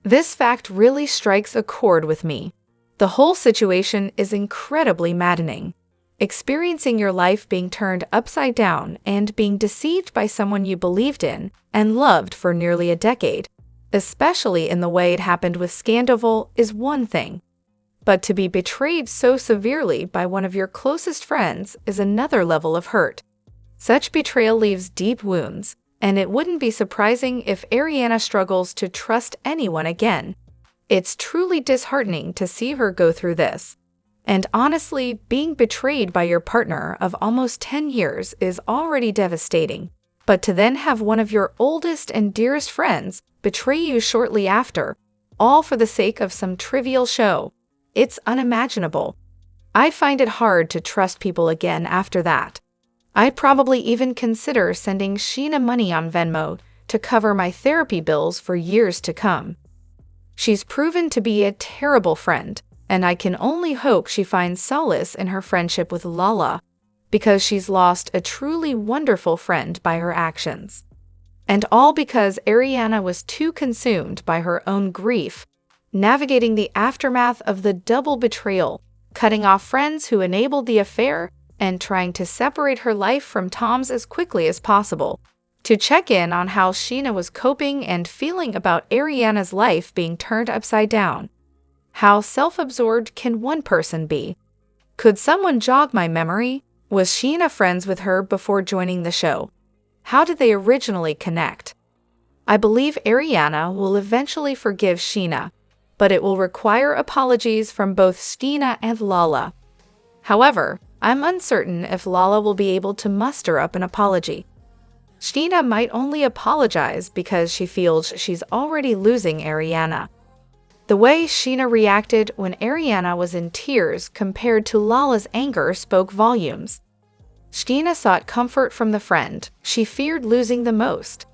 This fact really strikes a chord with me. The whole situation is incredibly maddening. Experiencing your life being turned upside down and being deceived by someone you believed in and loved for nearly a decade, especially in the way it happened with Scandoval, is one thing. But to be betrayed so severely by one of your closest friends is another level of hurt. Such betrayal leaves deep wounds, and it wouldn't be surprising if Ariana struggles to trust anyone again. It's truly disheartening to see her go through this. And honestly, being betrayed by your partner of almost 10 years is already devastating. But to then have one of your oldest and dearest friends betray you shortly after, all for the sake of some trivial show, it's unimaginable. I'd find it hard to trust people again after that. I'd probably even consider sending Sheena money on Venmo to cover my therapy bills for years to come. She's proven to be a terrible friend, and I can only hope she finds solace in her friendship with Lala, because she's lost a truly wonderful friend by her actions. And all because Ariana was too consumed by her own grief, navigating the aftermath of the double betrayal, cutting off friends who enabled the affair, and trying to separate her life from Tom's as quickly as possible, to check in on how Sheena was coping and feeling about Ariana's life being turned upside down. How self-absorbed can one person be? Could someone jog my memory? Was Sheena friends with her before joining the show? How did they originally connect? I believe Ariana will eventually forgive Sheena, but it will require apologies from both Sheena and Lala. However, I'm uncertain if Lala will be able to muster up an apology. Sheena might only apologize because she feels she's already losing Ariana. The way Sheena reacted when Ariana was in tears compared to Lala's anger spoke volumes. Sheena sought comfort from the friend she feared losing the most.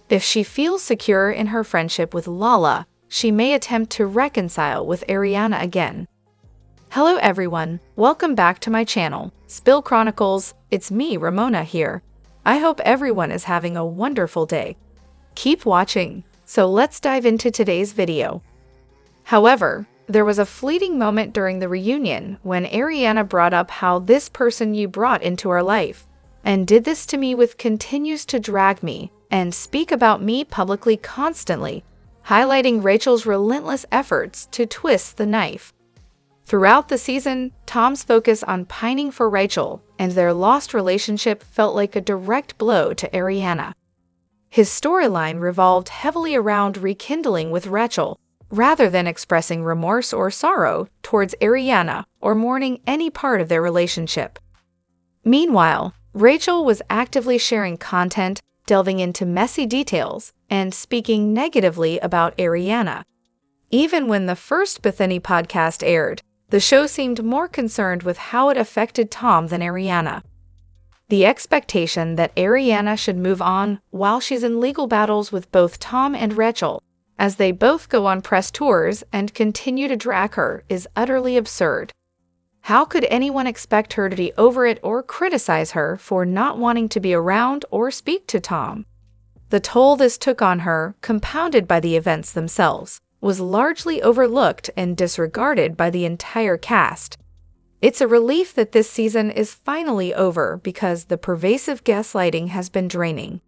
If she feels secure in her friendship with Lala, she may attempt to reconcile with Ariana again. Hello everyone, welcome back to my channel, Spill Chronicles. It's me, Ramona here. I hope everyone is having a wonderful day. Keep watching, so let's dive into today's video. However, there was a fleeting moment during the reunion when Ariana brought up how this person you brought into our life, and did this to me with continues to drag me, and speak about me publicly constantly, highlighting Rachel's relentless efforts to twist the knife. Throughout the season, Tom's focus on pining for Rachel and their lost relationship felt like a direct blow to Ariana. His storyline revolved heavily around rekindling with Rachel, rather than expressing remorse or sorrow towards Ariana or mourning any part of their relationship. Meanwhile, Rachel was actively sharing content, delving into messy details, and speaking negatively about Ariana. Even when the first Bethany podcast aired, the show seemed more concerned with how it affected Tom than Ariana. The expectation that Ariana should move on while she's in legal battles with both Tom and Rachel, as they both go on press tours and continue to drag her, is utterly absurd. How could anyone expect her to be over it or criticize her for not wanting to be around or speak to Tom? The toll this took on her, compounded by the events themselves, was largely overlooked and disregarded by the entire cast. It's a relief that this season is finally over because the pervasive gaslighting has been draining.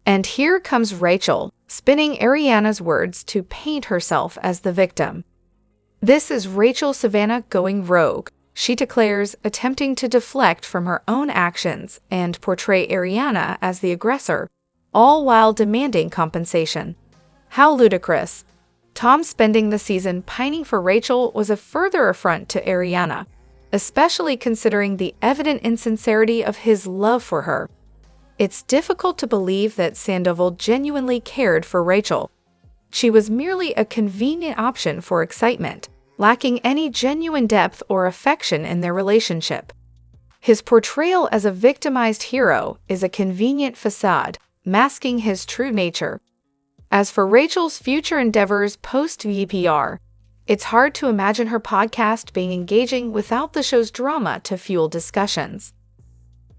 And here comes Rachel, spinning Ariana's words to paint herself as the victim. This is Rachel Savannah going rogue, she declares, attempting to deflect from her own actions and portray Ariana as the aggressor, all while demanding compensation. How ludicrous. Tom spending the season pining for Rachel was a further affront to Ariana, especially considering the evident insincerity of his love for her. It's difficult to believe that Sandoval genuinely cared for Rachel. She was merely a convenient option for excitement, lacking any genuine depth or affection in their relationship. His portrayal as a victimized hero is a convenient facade, masking his true nature. As for Rachel's future endeavors post-VPR, it's hard to imagine her podcast being engaging without the show's drama to fuel discussions.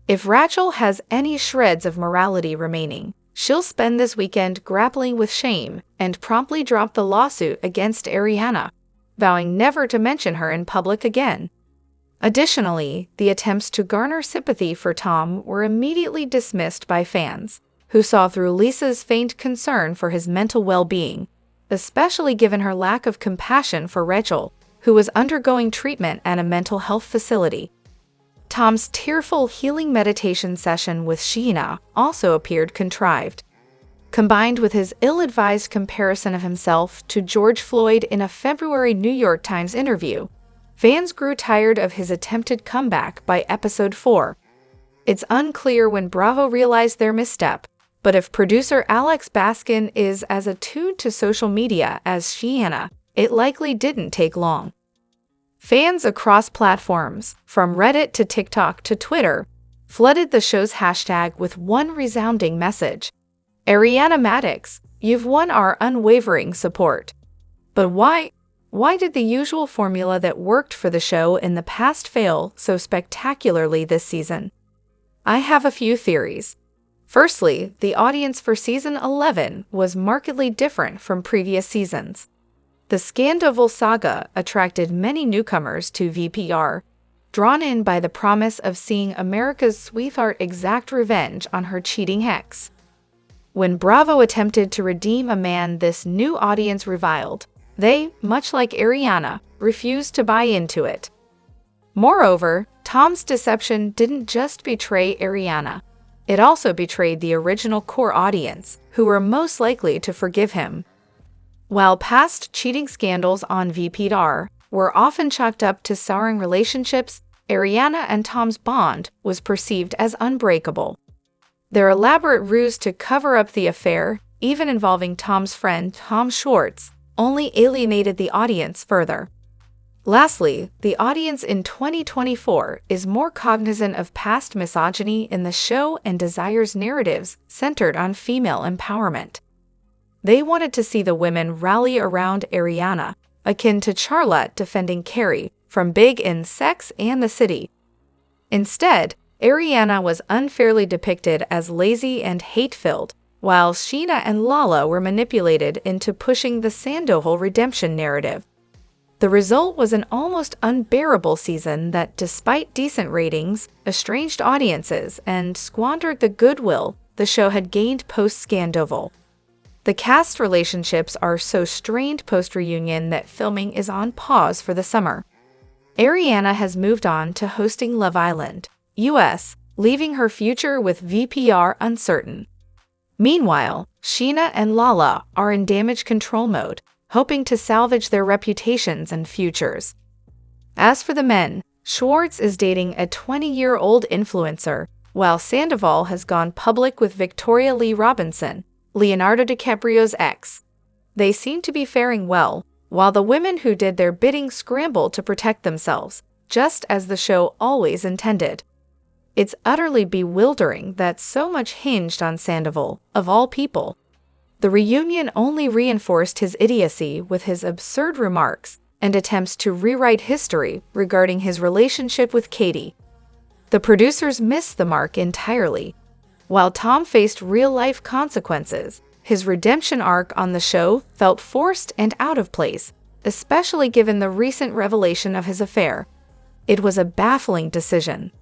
If Rachel has any shreds of morality remaining, she'll spend this weekend grappling with shame and promptly drop the lawsuit against Ariana, vowing never to mention her in public again. Additionally, the attempts to garner sympathy for Tom were immediately dismissed by fans, who saw through Lisa's faint concern for his mental well-being, especially given her lack of compassion for Rachel, who was undergoing treatment at a mental health facility. Tom's tearful healing meditation session with Sheena also appeared contrived. Combined with his ill-advised comparison of himself to George Floyd in a February New York Times interview, fans grew tired of his attempted comeback by episode 4. It's unclear when Bravo realized their misstep, but if producer Alex Baskin is as attuned to social media as Sheena, it likely didn't take long. Fans across platforms, from Reddit to TikTok to Twitter, flooded the show's hashtag with one resounding message: Ariana Maddox, you've won our unwavering support. But why did the usual formula that worked for the show in the past fail so spectacularly this season? I have a few theories. Firstly, the audience for season 11 was markedly different from previous seasons. The Scandoval saga attracted many newcomers to VPR, drawn in by the promise of seeing America's sweetheart exact revenge on her cheating ex. When Bravo attempted to redeem a man this new audience reviled, they, much like Ariana, refused to buy into it. Moreover, Tom's deception didn't just betray Ariana. It also betrayed the original core audience, who were most likely to forgive him. While past cheating scandals on VPR were often chalked up to souring relationships, Ariana and Tom's bond was perceived as unbreakable. Their elaborate ruse to cover up the affair, even involving Tom's friend Tom Schwartz, only alienated the audience further. Lastly, the audience in 2024 is more cognizant of past misogyny in the show and desires narratives centered on female empowerment. They wanted to see the women rally around Ariana, akin to Charlotte defending Carrie from Big in Sex and the City. Instead, Ariana was unfairly depicted as lazy and hate-filled, while Sheena and Lala were manipulated into pushing the Sandoval redemption narrative. The result was an almost unbearable season that, despite decent ratings, estranged audiences and squandered the goodwill the show had gained post-Scandoval. The cast relationships are so strained post-reunion that filming is on pause for the summer. Ariana has moved on to hosting Love Island, US, leaving her future with VPR uncertain. Meanwhile, Sheena and Lala are in damage control mode, hoping to salvage their reputations and futures. As for the men, Schwartz is dating a 20-year-old influencer, while Sandoval has gone public with Victoria Lee Robinson, Leonardo DiCaprio's ex. They seem to be faring well, while the women who did their bidding scramble to protect themselves, just as the show always intended. It's utterly bewildering that so much hinged on Sandoval, of all people. The reunion only reinforced his idiocy with his absurd remarks and attempts to rewrite history regarding his relationship with Katie. The producers missed the mark entirely. While Tom faced real-life consequences, his redemption arc on the show felt forced and out of place, especially given the recent revelation of his affair. It was a baffling decision.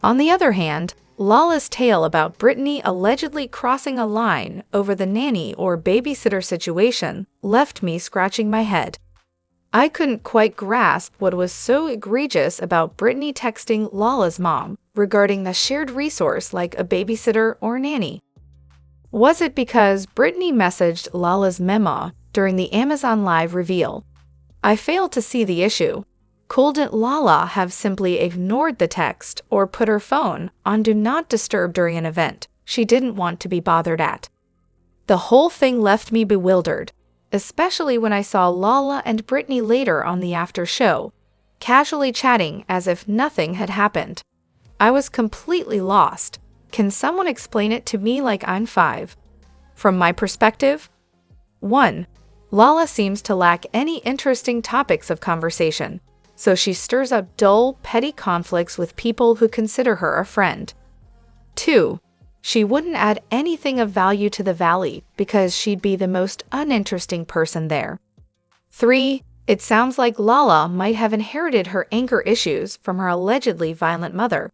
On the other hand, Lala's tale about Brittany allegedly crossing a line over the nanny or babysitter situation left me scratching my head. I couldn't quite grasp what was so egregious about Brittany texting Lala's mom regarding the shared resource like a babysitter or nanny. Was it because Brittany messaged Lala's memo during the Amazon Live reveal? I failed to see the issue. Couldn't Lala have simply ignored the text or put her phone on Do Not Disturb during an event she didn't want to be bothered at? The whole thing left me bewildered, especially when I saw Lala and Brittany later on the after show, casually chatting as if nothing had happened. I was completely lost. Can someone explain it to me like I'm 5? From my perspective, 1. Lala seems to lack any interesting topics of conversation, so she stirs up dull, petty conflicts with people who consider her a friend. 2. She wouldn't add anything of value to the valley because she'd be the most uninteresting person there. 3. It sounds like Lala might have inherited her anger issues from her allegedly violent mother.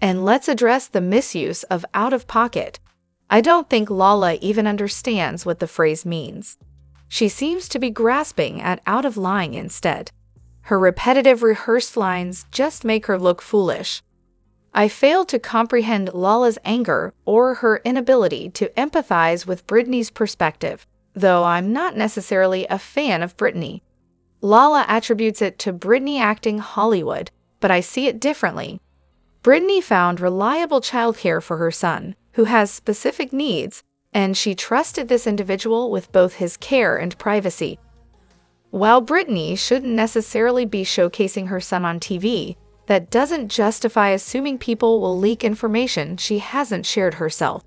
And let's address the misuse of out-of-pocket. I don't think Lala even understands what the phrase means. She seems to be grasping at out-of-line instead. Her repetitive rehearsed lines just make her look foolish. I fail to comprehend Lala's anger or her inability to empathize with Brittany's perspective, though I'm not necessarily a fan of Brittany. Lala attributes it to Brittany acting Hollywood, but I see it differently. Brittany found reliable childcare for her son, who has specific needs, and she trusted this individual with both his care and privacy. While Brittany shouldn't necessarily be showcasing her son on TV, that doesn't justify assuming people will leak information she hasn't shared herself.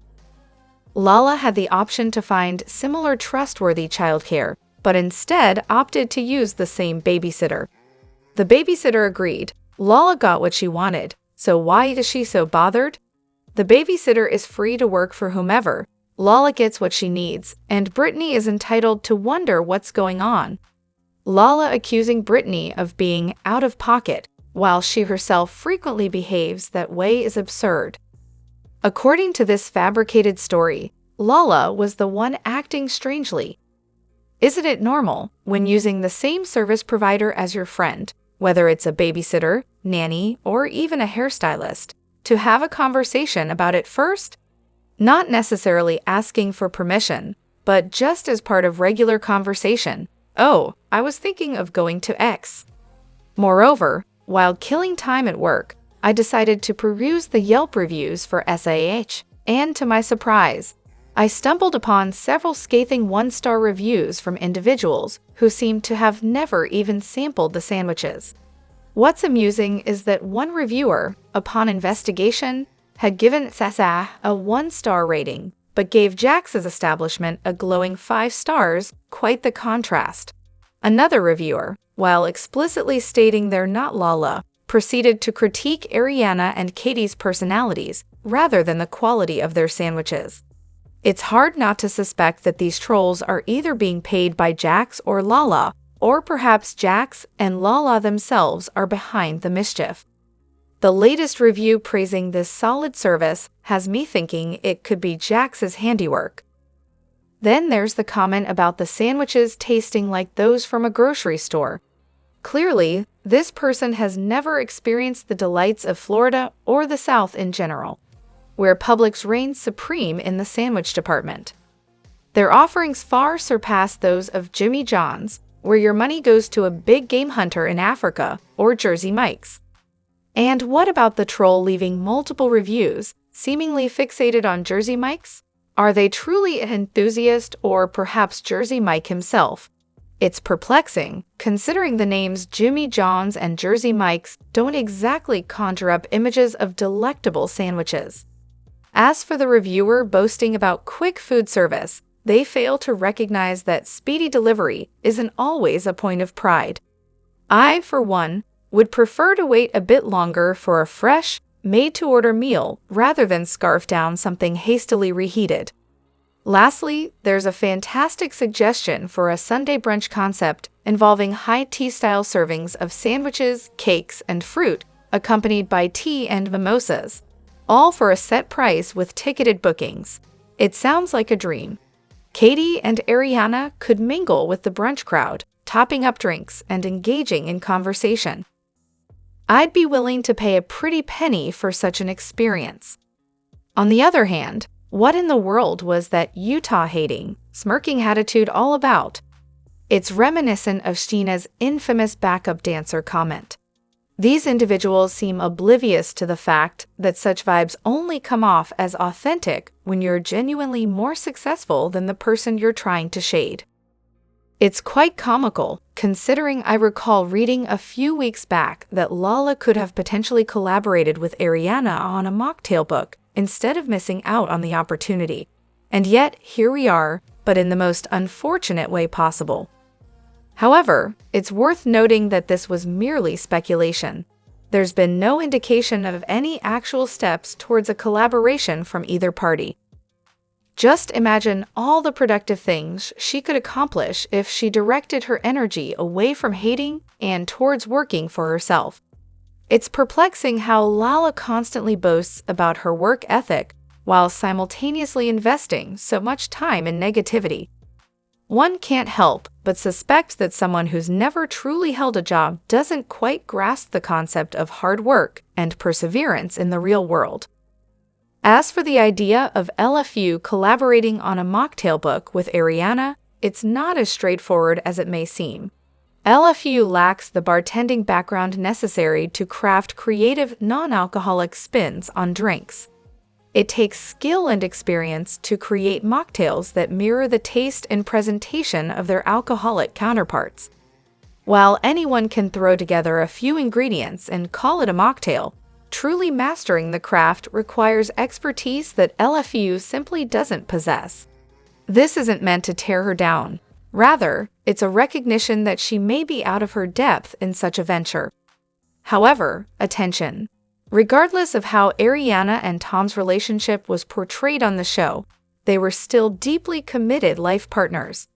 Lala had the option to find similar trustworthy childcare, but instead opted to use the same babysitter. The babysitter agreed. Lala got what she wanted, so why is she so bothered? The babysitter is free to work for whomever. Lala gets what she needs, and Brittany is entitled to wonder what's going on. Lala accusing Brittany of being out of pocket, while she herself frequently behaves that way, is absurd. According to this fabricated story, Lala was the one acting strangely. Isn't it normal, when using the same service provider as your friend, whether it's a babysitter, nanny, or even a hairstylist, to have a conversation about it first? Not necessarily asking for permission, but just as part of regular conversation. Oh, I was thinking of going to X. Moreover, while killing time at work, I decided to peruse the Yelp reviews for SAH, and to my surprise, I stumbled upon several scathing one-star reviews from individuals who seemed to have never even sampled the sandwiches. What's amusing is that one reviewer, upon investigation, had given SAH a 1-star rating, but gave Jax's establishment a glowing 5 stars, quite the contrast. Another reviewer, while explicitly stating they're not Lala, proceeded to critique Ariana and Katie's personalities rather than the quality of their sandwiches. It's hard not to suspect that these trolls are either being paid by Jax or Lala, or perhaps Jax and Lala themselves are behind the mischief. The latest review praising this solid service has me thinking it could be Jax's handiwork. Then there's the comment about the sandwiches tasting like those from a grocery store. Clearly, this person has never experienced the delights of Florida or the South in general, where Publix reigns supreme in the sandwich department. Their offerings far surpass those of Jimmy John's, where your money goes to a big game hunter in Africa, or Jersey Mike's. And what about the troll leaving multiple reviews, seemingly fixated on Jersey Mike's? Are they truly an enthusiast, or perhaps Jersey Mike himself? It's perplexing, considering the names Jimmy John's and Jersey Mike's don't exactly conjure up images of delectable sandwiches. As for the reviewer boasting about quick food service, they fail to recognize that speedy delivery isn't always a point of pride. I, for one, would prefer to wait a bit longer for a fresh, made-to-order meal rather than scarf down something hastily reheated. Lastly, there's a fantastic suggestion for a Sunday brunch concept involving high tea-style servings of sandwiches, cakes, and fruit, accompanied by tea and mimosas, all for a set price with ticketed bookings. It sounds like a dream. Katie and Ariana could mingle with the brunch crowd, topping up drinks and engaging in conversation. I'd be willing to pay a pretty penny for such an experience. On the other hand, what in the world was that Utah-hating, smirking attitude all about? It's reminiscent of Sheena's infamous backup dancer comment. These individuals seem oblivious to the fact that such vibes only come off as authentic when you're genuinely more successful than the person you're trying to shade. It's quite comical, considering I recall reading a few weeks back that Lala could have potentially collaborated with Ariana on a mocktail book instead of missing out on the opportunity. And yet, here we are, but in the most unfortunate way possible. However, it's worth noting that this was merely speculation. there's been no indication of any actual steps towards a collaboration from either party. Just imagine all the productive things she could accomplish if she directed her energy away from hating and towards working for herself. It's perplexing how Lala constantly boasts about her work ethic while simultaneously investing so much time in negativity. One can't help but suspect that someone who's never truly held a job doesn't quite grasp the concept of hard work and perseverance in the real world. As for the idea of LFU collaborating on a mocktail book with Ariana, it's not as straightforward as it may seem. LFU lacks the bartending background necessary to craft creative, non-alcoholic spins on drinks. It takes skill and experience to create mocktails that mirror the taste and presentation of their alcoholic counterparts. While anyone can throw together a few ingredients and call it a mocktail, truly mastering the craft requires expertise that LFU simply doesn't possess. This isn't meant to tear her down. Rather, it's a recognition that she may be out of her depth in such a venture. However, attention. Regardless of how Ariana and Tom's relationship was portrayed on the show, they were still deeply committed life partners.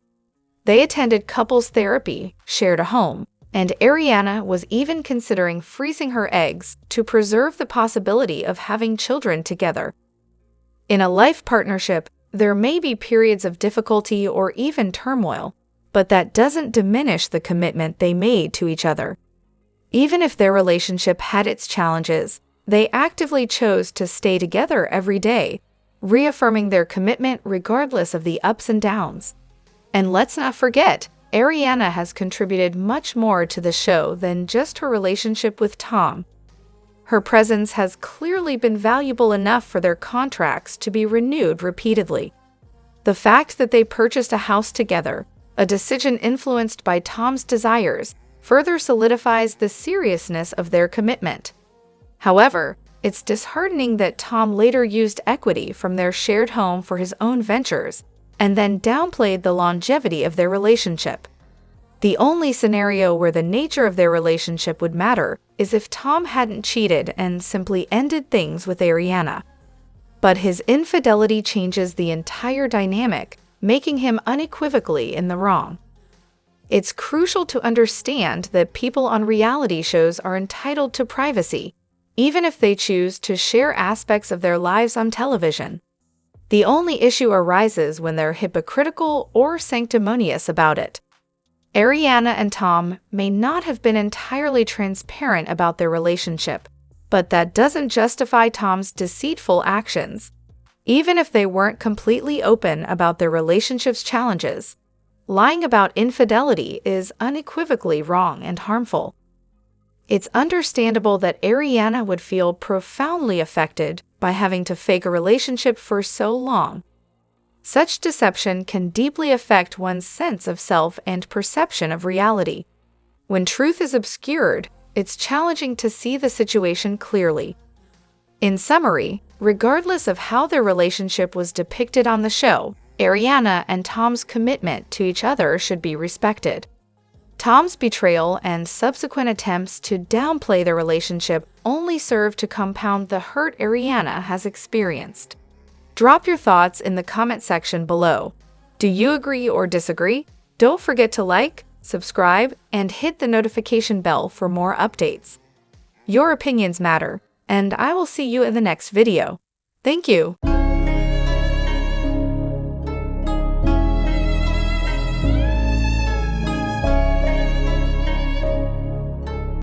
They attended couples therapy, shared a home, and Ariana was even considering freezing her eggs to preserve the possibility of having children together. In a life partnership, there may be periods of difficulty or even turmoil, but that doesn't diminish the commitment they made to each other. Even if their relationship had its challenges, they actively chose to stay together every day, reaffirming their commitment regardless of the ups and downs. And let's not forget, Ariana has contributed much more to the show than just her relationship with Tom. Her presence has clearly been valuable enough for their contracts to be renewed repeatedly. The fact that they purchased a house together, a decision influenced by Tom's desires, further solidifies the seriousness of their commitment. However, it's disheartening that Tom later used equity from their shared home for his own ventures, and then downplayed the longevity of their relationship. The only scenario where the nature of their relationship would matter is if Tom hadn't cheated and simply ended things with Ariana. But his infidelity changes the entire dynamic, making him unequivocally in the wrong. It's crucial to understand that people on reality shows are entitled to privacy, even if they choose to share aspects of their lives on television. The only issue arises when they're hypocritical or sanctimonious about it. Ariana and Tom may not have been entirely transparent about their relationship, but that doesn't justify Tom's deceitful actions. Even if they weren't completely open about their relationship's challenges, lying about infidelity is unequivocally wrong and harmful. It's understandable that Ariana would feel profoundly affected by having to fake a relationship for so long. Such deception can deeply affect one's sense of self and perception of reality. When truth is obscured, it's challenging to see the situation clearly. In summary, regardless of how their relationship was depicted on the show, Ariana and Tom's commitment to each other should be respected. Tom's betrayal and subsequent attempts to downplay their relationship only serve to compound the hurt Ariana has experienced. Drop your thoughts in the comment section below. Do you agree or disagree? Don't forget to like, subscribe, and hit the notification bell for more updates. Your opinions matter, and I will see you in the next video. Thank you.